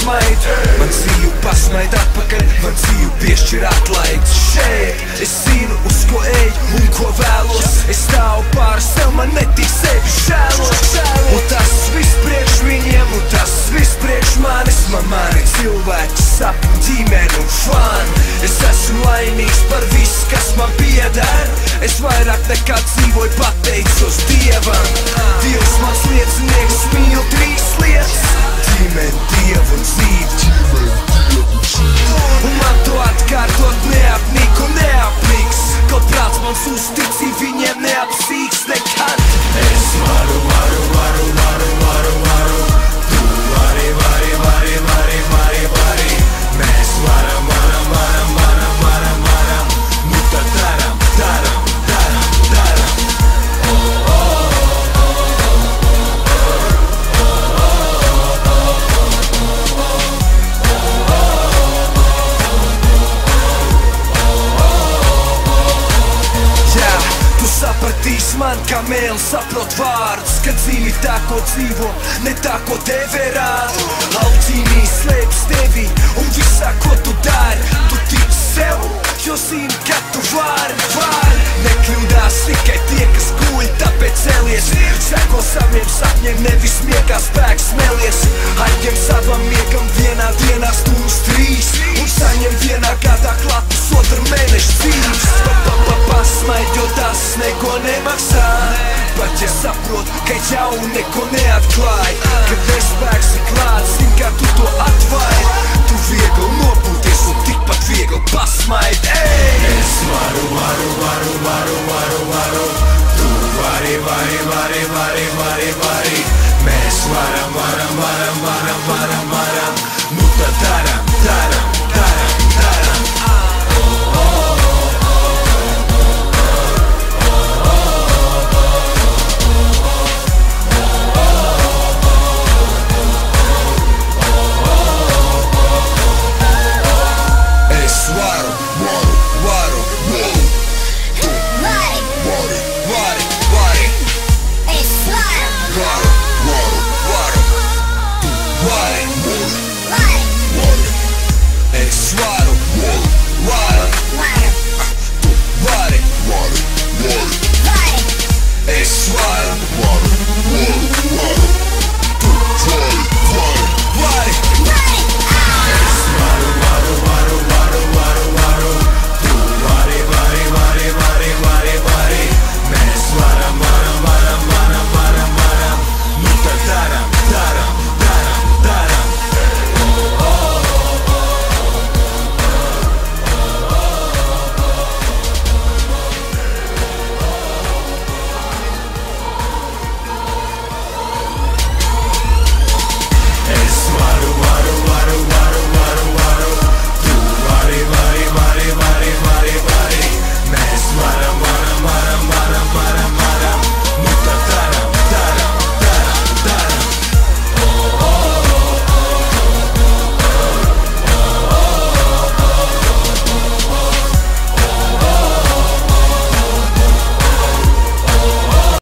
pasmaid. Man dzīvu pasmaid atpakaļ, man dzīvu piešķir atlaides. Šeit es zinu, uz ko eju un ko vēlos. Es stāvu pār sev, man netīk sevi žēlos. Un tas viss priekš viņiem, un tas viss priekš manis. Man mani cilvēki, sapņu, ģimeni un fani. Es esmu laimīgs par visu, kas man pieder. Es vairāk nekā dzīvoju, pateicos Dievam. Dievs mans liecinieks, mīl trīs lietas: ģimeni, Dievu un dzīvi. Un man to atkārtot neapnīk un neapnīks. Kaut prāts mans uzticīja, viņiem neapsīks nekad. Es varu. Tu vari. Mēs varam. Nu tad daram. Sapratīs man, kā mēli saprot vārdus, kad dzīvi tā, ko dzīvo, ne tā, ko tev rāda. Alķīmī slēpjas tevī un visā, ko tu dari. Tu tici sev, jo zini, ka tu vari. Nekļūdās tikai tie, kas guļ, tāpēc celies. Seko saviem sapņiem, nevis